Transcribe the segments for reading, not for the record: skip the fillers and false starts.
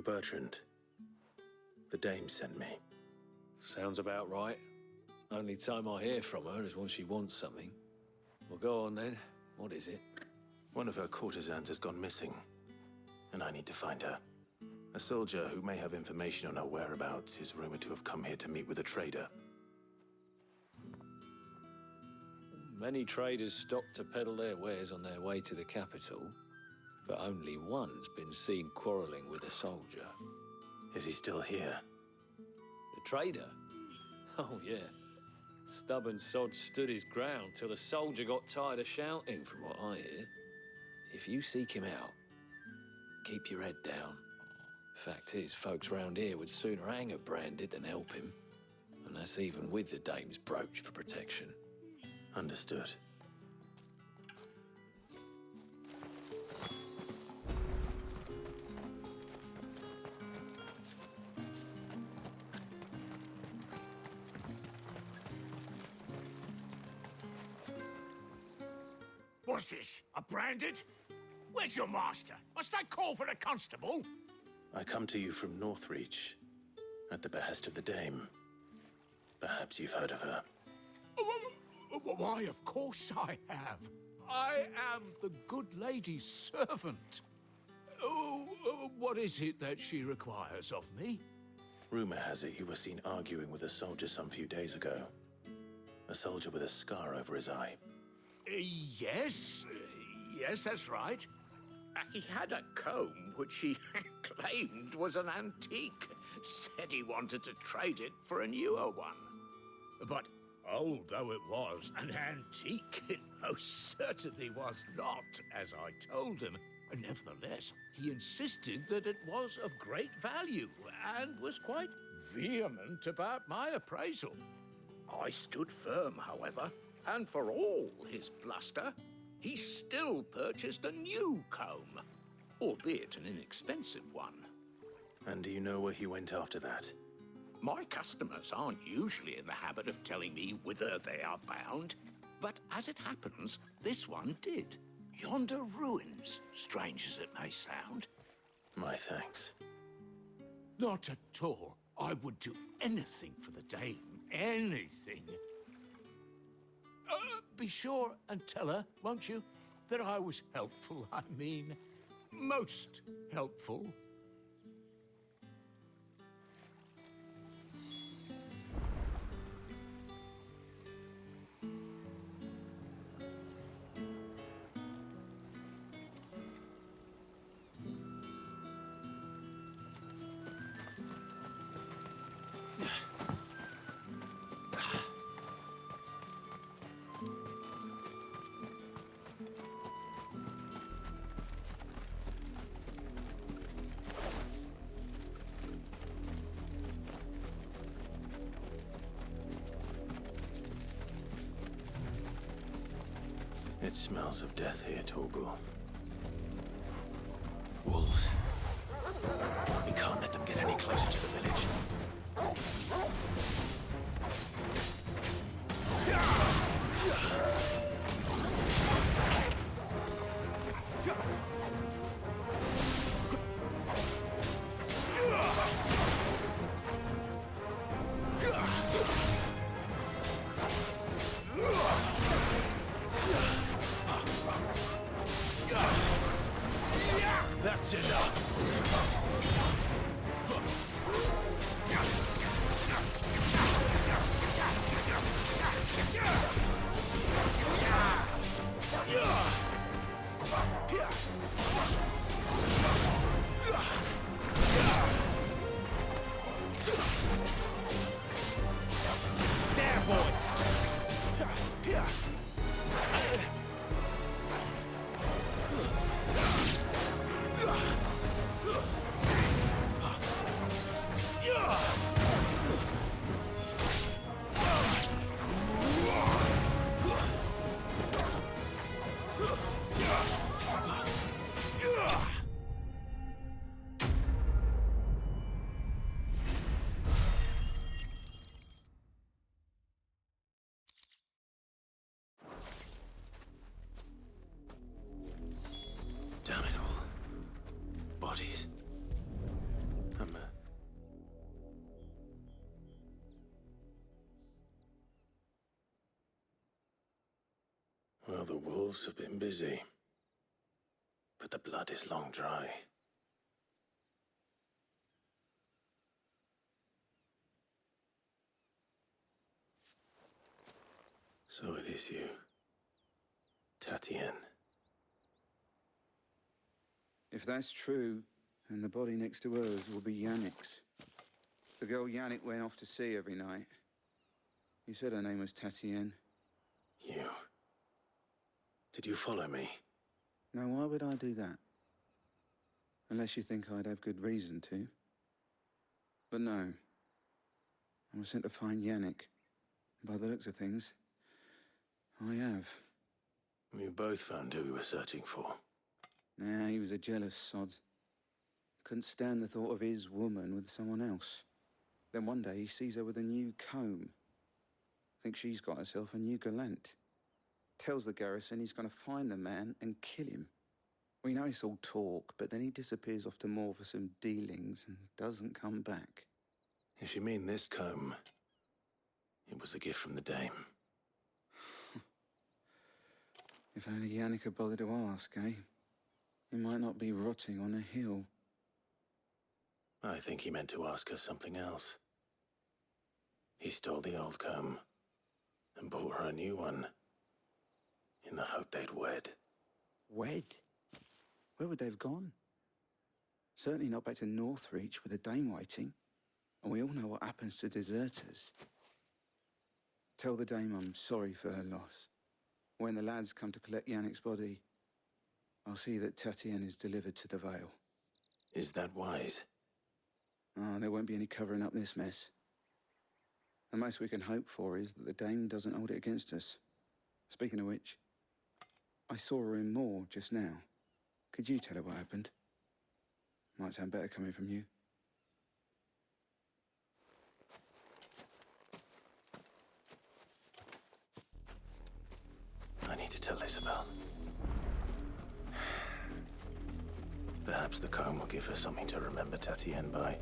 you Bertrand? The dame sent me. Sounds about right. Only time I hear from her is when she wants something. Well, go on then. What is it? One of her courtesans has gone missing, and I need to find her. A soldier who may have information on her whereabouts is rumored to have come here to meet with a trader. Many traders stop to peddle their wares on their way to the capital, but only one's been seen quarreling with a soldier. Is he still here? The trader? Oh, yeah. Stubborn sod stood his ground till the soldier got tired of shouting, from what I hear. If you seek him out, keep your head down. Fact is, folks round here would sooner hang a branded than help him. And that's even with the dame's brooch for protection. Understood. What's this? A branded? Where's your master? Must I call for the constable? I come to you from Northreach, at the behest of the dame. Perhaps you've heard of her. Why, of course I have. I am the good lady's servant. What is it that she requires of me? Rumor has it you were seen arguing with a soldier some few days ago. A soldier with a scar over his eye. Yes, that's right. He had a comb which he claimed was an antique. Said he wanted to trade it for a newer one. But old though it was, an antique it most certainly was not, as I told him. Nevertheless, he insisted that it was of great value and was quite vehement about my appraisal. I stood firm, however, and for all his bluster, he still purchased a new comb, albeit an inexpensive one. And do you know where he went after that? My customers aren't usually in the habit of telling me whither they are bound, but as it happens, this one did. Yonder ruins, strange as it may sound. My thanks. Not at all. I would do anything for the dame. Anything. Be sure and tell her, won't you, that I was helpful. I mean, most helpful. It smells of death here, Torgal. Wolves. We can't let them get any closer to the village. That's enough! Well, the wolves have been busy. But the blood is long dry. So it is you, Tatien. If that's true, then the body next to hers will be Yannick's. The girl Yannick went off to see every night. He said her name was Tatien. You... Did you follow me? Now, why would I do that? Unless you think I'd have good reason to. But no. I was sent to find Yannick. By the looks of things, I have. We both found who we were searching for. Nah, he was a jealous sod. Couldn't stand the thought of his woman with someone else. Then one day he sees her with a new comb. Thinks she's got herself a new gallant. Tells the garrison he's gonna find the man and kill him. We know it's all talk, but then he disappears off to Moor for some dealings and doesn't come back. If you mean this comb, it was a gift from the dame. If only Yannick had bothered to ask, eh? He might not be rotting on a hill. I think he meant to ask her something else. He stole the old comb and bought her a new one in the hope they'd wed. Wed? Where would they have gone? Certainly not back to Northreach with a dame waiting. And we all know what happens to deserters. Tell the dame I'm sorry for her loss. When the lads come to collect Yannick's body, I'll see that Tatien is delivered to the Vale. Is that wise? Ah, there won't be any covering up this mess. The most we can hope for is that the dame doesn't hold it against us. Speaking of which, I saw her in Moor just now. Could you tell her what happened? Might sound better coming from you. I need to tell Isabel. Perhaps the comb will give her something to remember Tatien by.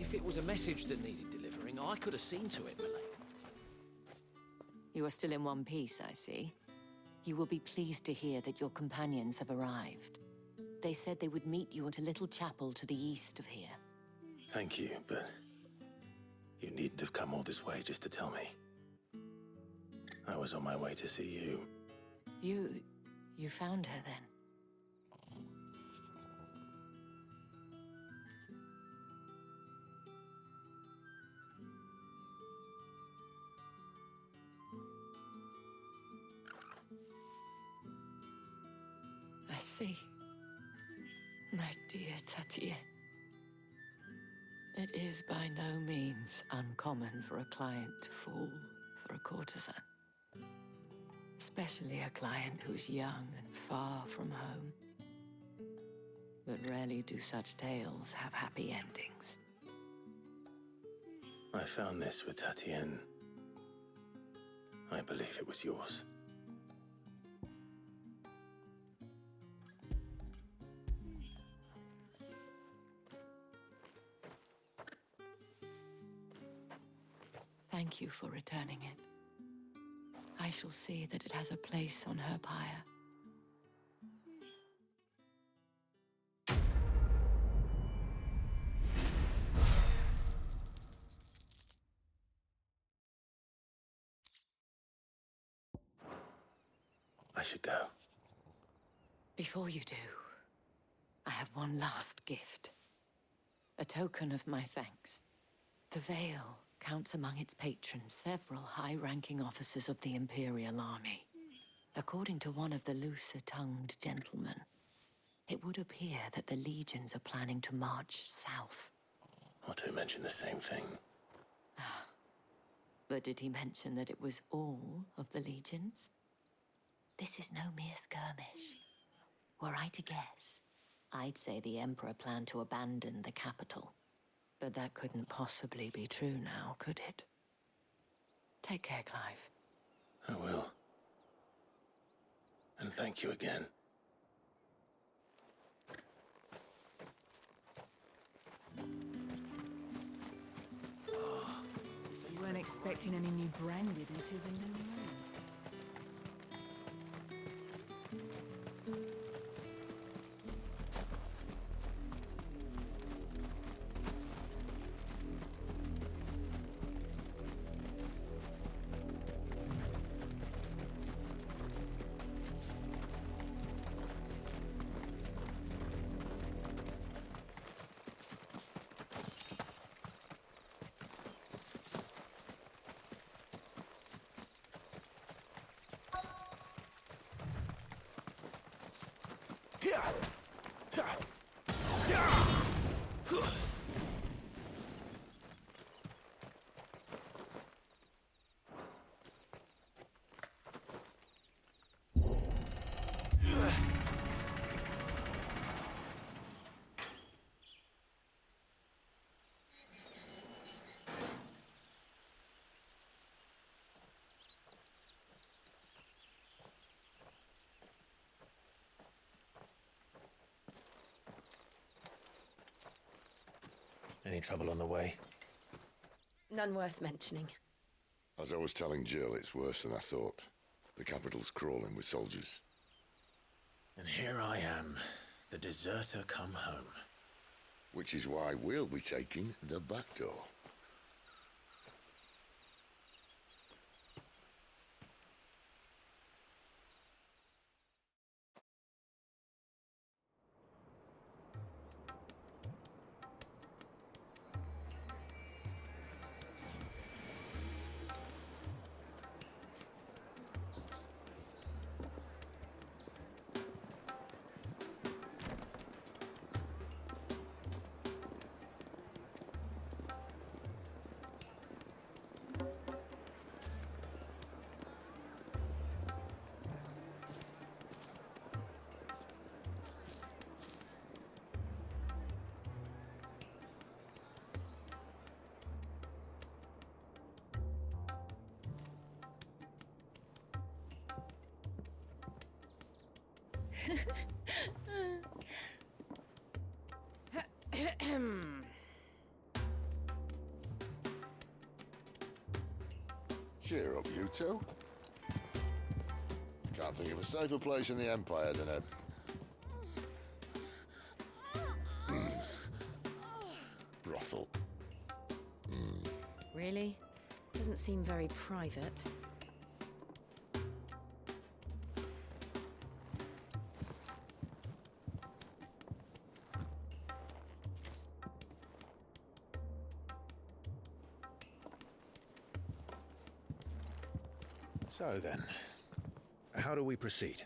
If it was a message that needed delivering, I could have seen to it, Milady. You are still in one piece, I see. You will be pleased to hear that your companions have arrived. They said they would meet you at a little chapel to the east of here. Thank you, but you needn't have come all this way just to tell me. I was on my way to see you. You found her then? I see. My dear Tatien. It is by no means uncommon for a client to fall for a courtesan. Especially a client who's young and far from home. But rarely do such tales have happy endings. I found this with Tatien. I believe it was yours. Thank you for returning it. I shall see that it has a place on her pyre. I should go. Before you do, I have one last gift. A token of my thanks. The Vale counts among its patrons several high-ranking officers of the Imperial Army. According to one of the looser-tongued gentlemen, it would appear that the legions are planning to march south. Or to mention the same thing. But did he mention that it was all of the legions? This is no mere skirmish. Were I to guess, I'd say the Emperor planned to abandon the capital. But that couldn't possibly be true now, could it? Take care, Clive. I will. And thank you again. You weren't expecting any new branded until the new moon. Any trouble on the way? None worth mentioning. As I was telling Jill, it's worse than I thought. The capital's crawling with soldiers. And here I am, the deserter come home. Which is why we'll be taking the back door. Cheer up, you two. Can't think of a safer place in the Empire than a... brothel. Really? Doesn't seem very private. So then, how do we proceed?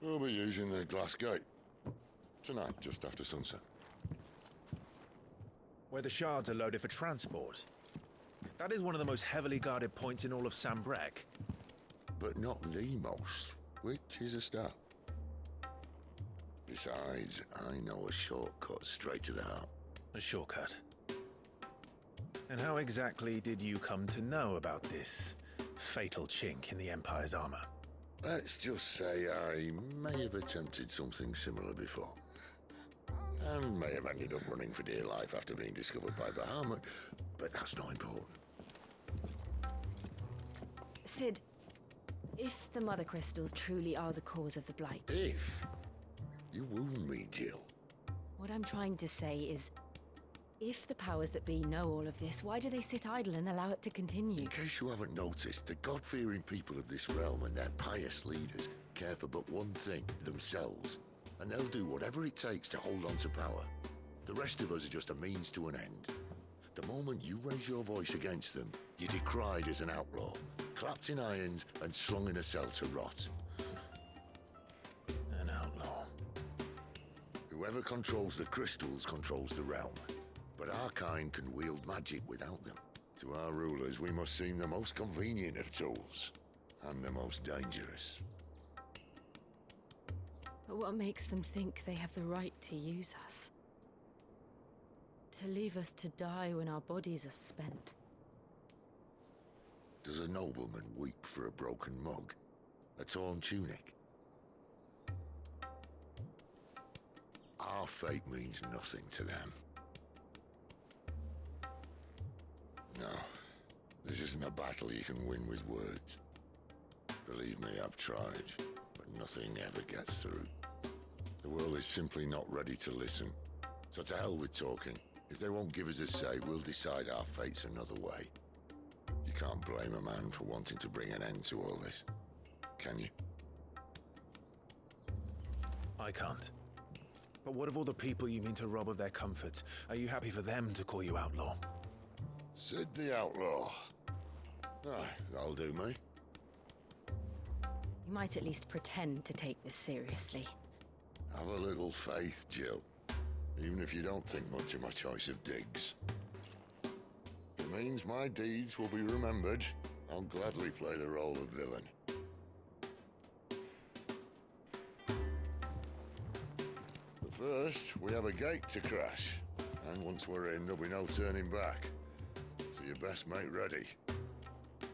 We'll be using the glass gate. Tonight, just after sunset. Where the shards are loaded for transport. That is one of the most heavily guarded points in all of Sanbreque. But not the most, which is a start. Besides, I know a shortcut straight to the heart. A shortcut. And how exactly did you come to know about this fatal chink in the Empire's armor? Let's just say I may have attempted something similar before. And may have ended up running for dear life after being discovered by Bahamut, but that's not important. Sid, if the Mother Crystals truly are the cause of the Blight... If you wound me, Jill. What I'm trying to say is, if the powers that be know all of this, why do they sit idle and allow it to continue? In case you haven't noticed, the God-fearing people of this realm and their pious leaders care for but one thing, themselves. And they'll do whatever it takes to hold on to power. The rest of us are just a means to an end. The moment you raise your voice against them, you're decried as an outlaw, clapped in irons and slung in a cell to rot. An outlaw. Whoever controls the crystals controls the realm. But our kind can wield magic without them. To our rulers, we must seem the most convenient of tools. And the most dangerous. But what makes them think they have the right to use us? To leave us to die when our bodies are spent? Does a nobleman weep for a broken mug? A torn tunic? Our fate means nothing to them. No, this isn't a battle you can win with words. Believe me, I've tried, but nothing ever gets through. The world is simply not ready to listen. So to hell with talking. If they won't give us a say, we'll decide our fates another way. You can't blame a man for wanting to bring an end to all this, can you? I can't. But what of all the people you mean to rob of their comforts? Are you happy for them to call you outlaw? Sid the Outlaw. Aye, that'll do me. You might at least pretend to take this seriously. Have a little faith, Jill. Even if you don't think much of my choice of digs. If it means my deeds will be remembered, I'll gladly play the role of villain. But first, we have a gate to crash. And once we're in, there'll be no turning back. So you best make ready.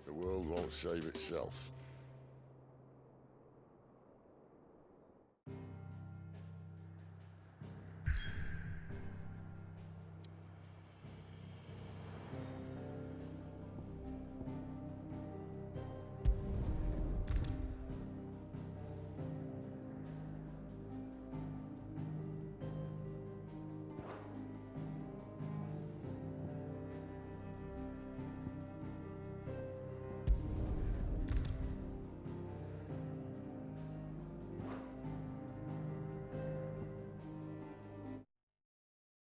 The world won't save itself.